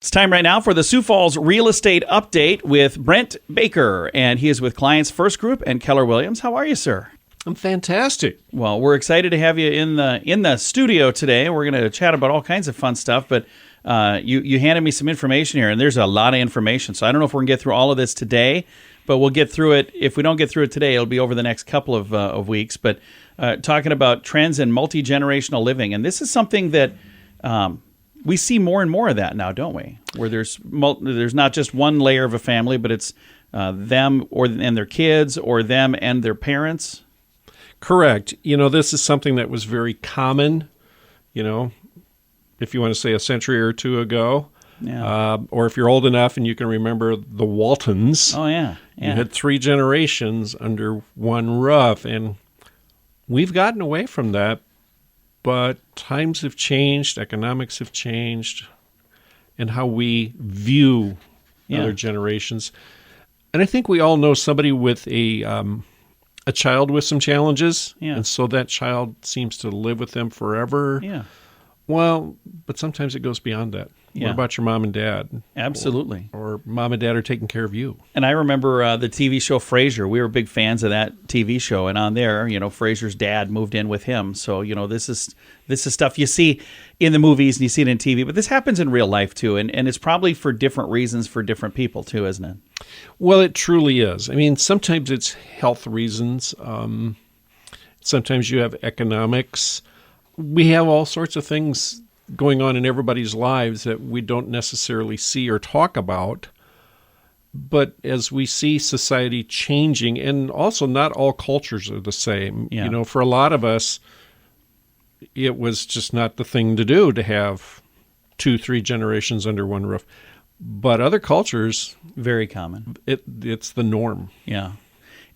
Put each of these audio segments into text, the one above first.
It's time right now for the Sioux Falls Real Estate Update with Brent Baker, and he is with Clients First Group and Keller Williams. How are you, sir? I'm fantastic. Well, we're excited to have you in the studio today. We're going to chat about all kinds of fun stuff, but you handed me some information here, and there's a lot of information. So I don't know if we're going to get through all of this today, but we'll get through it. If we don't get through it today, it'll be over the next couple of weeks. But talking about trends in multi-generational living, and this is something that we see more and more of that now, don't we? Where there's not just one layer of a family, but it's them and their kids, or them and their parents. Correct. This is something that was very common, if you want to say a century or two ago. Yeah. Or if you're old enough and you can remember the Waltons. Oh, yeah. You had 3 generations under one roof, and we've gotten away from that. But times have changed, economics have changed, and how we view other generations. And I think we all know somebody with a child with some challenges, and so that child seems to live with them forever. Yeah. Well, but sometimes it goes beyond that. Yeah. What about your mom and dad? Absolutely. Or mom and dad are taking care of you. And I remember the TV show Frasier. We were big fans of that TV show, and on there, Frasier's dad moved in with him. So, this is stuff you see in the movies and you see it in TV, but this happens in real life too, and it's probably for different reasons for different people too, isn't it? Well, it truly is. I mean, sometimes it's health reasons. Sometimes you have economics. We have all sorts of things going on in everybody's lives that we don't necessarily see or talk about. But as we see society changing, and also not all cultures are the same. Yeah. For a lot of us, it was just not the thing to do to have 2-3 generations under one roof. But other cultures, very common. It's the norm. Yeah.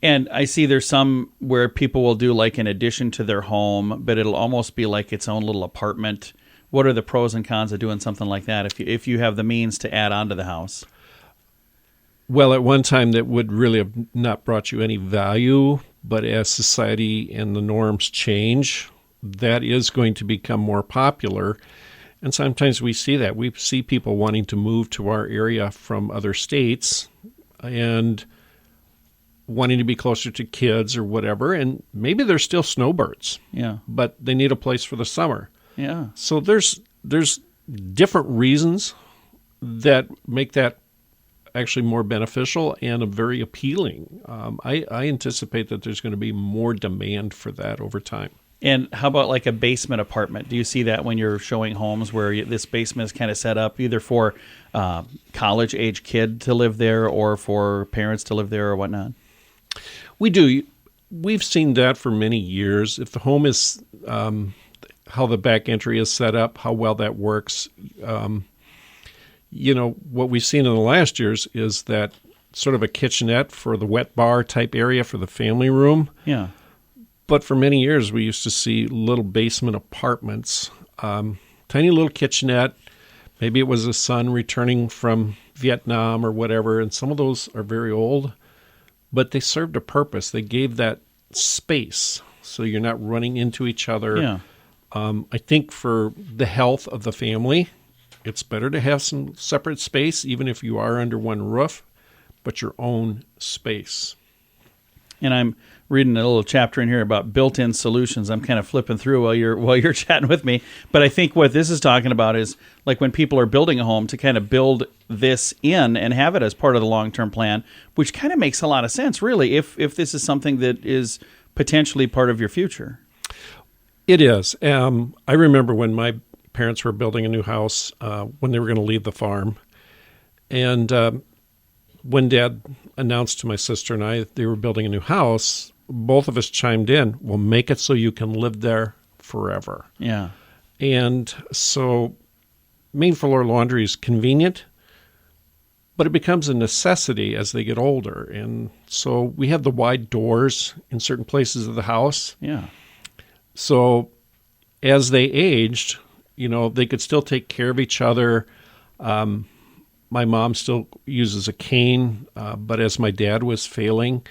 And I see there's some where people will do like an addition to their home, but it'll almost be like its own little apartment. What are the pros and cons of doing something like that if you have the means to add on to the house? Well, at one time that would really have not brought you any value, but as society and the norms change, that is going to become more popular. And sometimes we see that. We see people wanting to move to our area from other states and wanting to be closer to kids or whatever. And maybe they're still snowbirds. Yeah. But they need a place for the summer. Yeah. So there's different reasons that make that actually more beneficial and very appealing. I anticipate that there's going to be more demand for that over time. And how about like a basement apartment? Do you see that when you're showing homes where this basement is kind of set up either for college-age kid to live there or for parents to live there or whatnot? We do. We've seen that for many years. If the home is how the back entry is set up, how well that works. What we've seen in the last years is that sort of a kitchenette for the wet bar type area for the family room. Yeah. But for many years, we used to see little basement apartments, tiny little kitchenette. Maybe it was a son returning from Vietnam or whatever, and some of those are very old, but they served a purpose. They gave that space so you're not running into each other. Yeah. I think for the health of the family, it's better to have some separate space, even if you are under one roof, but your own space. And I'm reading a little chapter in here about built-in solutions. I'm kind of flipping through while you're chatting with me. But I think what this is talking about is like when people are building a home to kind of build this in and have it as part of the long-term plan, which kind of makes a lot of sense, really, if this is something that is potentially part of your future. It is. I remember when my parents were building a new house when they were going to leave the farm. And when Dad announced to my sister and I they were building a new house, both of us chimed in, we'll make it so you can live there forever. Yeah. And so main floor laundry is convenient, but it becomes a necessity as they get older. And so we have the wide doors in certain places of the house. Yeah. So as they aged, they could still take care of each other. My mom still uses a cane, but as my dad was failing,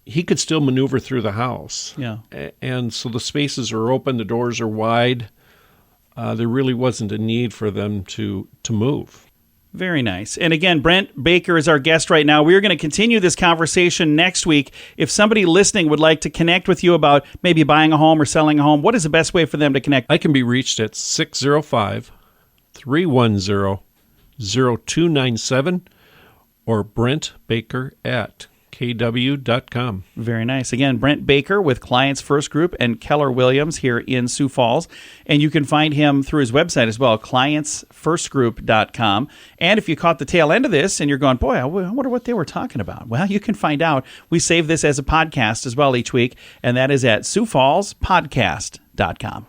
he could still maneuver through the house. Yeah. And so the spaces are open, the doors are wide. There really wasn't a need for them to move. Very nice. And again, Brent Baker is our guest right now. We're going to continue this conversation next week. If somebody listening would like to connect with you about maybe buying a home or selling a home, what is the best way for them to connect? I can be reached at 605-310-0297 or Brent Baker at kw.com. Very nice. Again, Brent Baker with Clients First Group and Keller Williams here in Sioux Falls. And you can find him through his website as well, clientsfirstgroup.com. And if you caught the tail end of this and you're going, boy, I wonder what they were talking about. Well, you can find out. We save this as a podcast as well each week, and that is at SiouxFallsPodcast.com.